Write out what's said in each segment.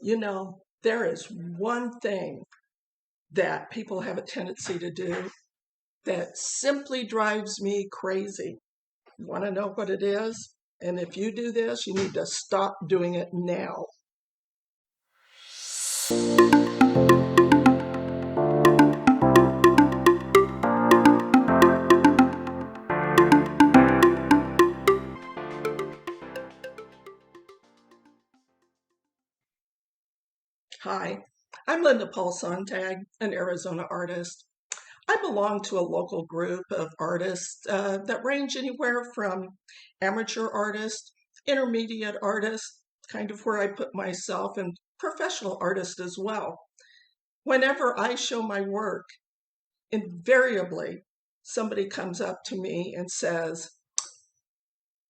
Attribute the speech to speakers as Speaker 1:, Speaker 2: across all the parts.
Speaker 1: There is one thing that people have a tendency to do that simply drives me crazy. You want to know what it is? And if you do this, you need to stop doing it now. Hi, I'm Linda Paul-Sontag, an Arizona artist. I belong to a local group of artists that range anywhere from amateur artists, intermediate artists, kind of where I put myself, and professional artists as well. Whenever I show my work, invariably somebody comes up to me and says,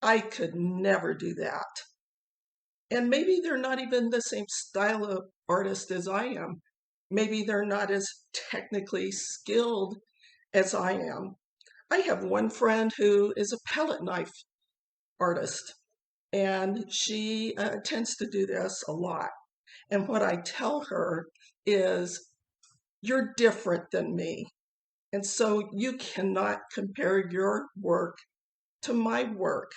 Speaker 1: I could never do that. And maybe they're not even the same style of artist as I am. Maybe they're not as technically skilled as I am. I have one friend who is a palette knife artist, and she tends to do this a lot. And what I tell her is, you're different than me. And so you cannot compare your work to my work.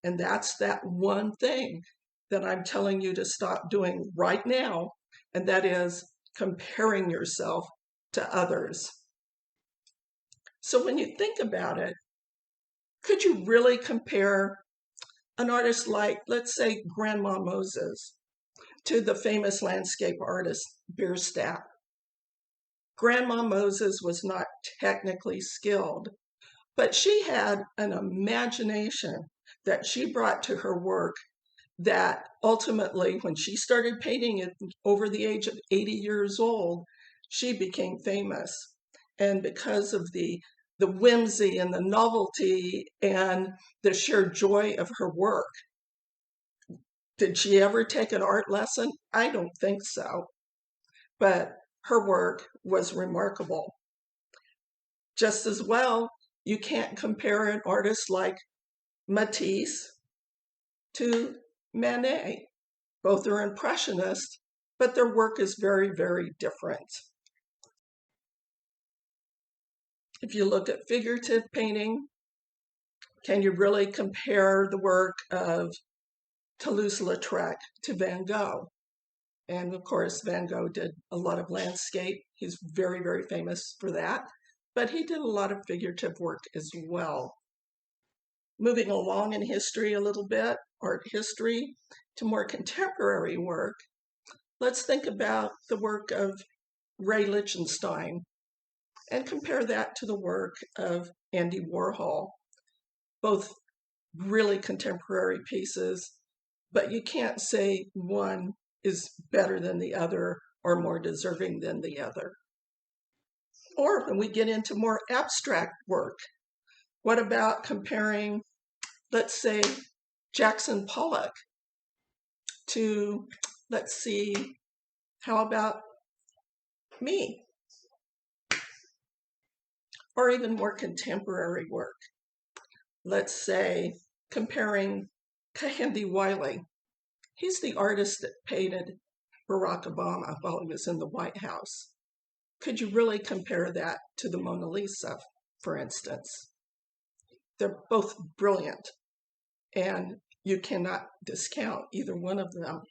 Speaker 1: And that's that one thing that I'm telling you to stop doing right now, and that is comparing yourself to others. So when you think about it, could you really compare an artist like, let's say, Grandma Moses to the famous landscape artist Bierstadt? Grandma Moses was not technically skilled, but she had an imagination that she brought to her work that ultimately, when she started painting it over the age of 80 years old, she became famous. And because of the whimsy and the novelty and the sheer joy of her work. Did she ever take an art lesson? I don't think so. But her work was remarkable. Just as well, you can't compare an artist like Matisse to Manet. Both are impressionist, but their work is very, very different. If you look at figurative painting, can you really compare the work of Toulouse-Lautrec to Van Gogh? And of course, Van Gogh did a lot of landscape. He's very, very famous for that. But he did a lot of figurative work as well. Moving along in history a little bit, art history, to more contemporary work, let's think about the work of Ray Lichtenstein and compare that to the work of Andy Warhol. Both really contemporary pieces, but you can't say one is better than the other or more deserving than the other. Or when we get into more abstract work, what about comparing, let's say, Jackson Pollock to, let's see, how about me? Or even more contemporary work. Let's say comparing Kehinde Wiley. He's the artist that painted Barack Obama while he was in the White House. Could you really compare that to the Mona Lisa, for instance? They're both brilliant, and you cannot discount either one of them.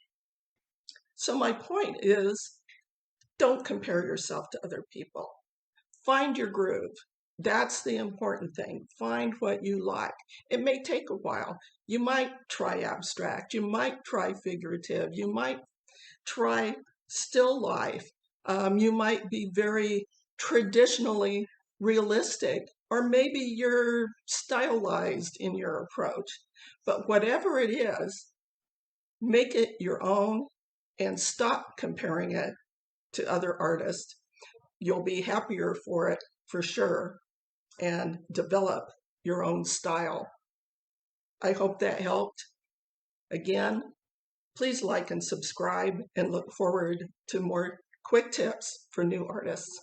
Speaker 1: So my point is, don't compare yourself to other people. Find your groove. That's the important thing. Find what you like. It may take a while. You might try abstract. You might try figurative. You might try still life. You might be very traditionally realistic, or maybe you're stylized in your approach. But whatever it is, make it your own and stop comparing it to other artists. You'll be happier for it, for sure, and develop your own style. I hope that helped. Again, please like and subscribe, and look forward to more quick tips for new artists.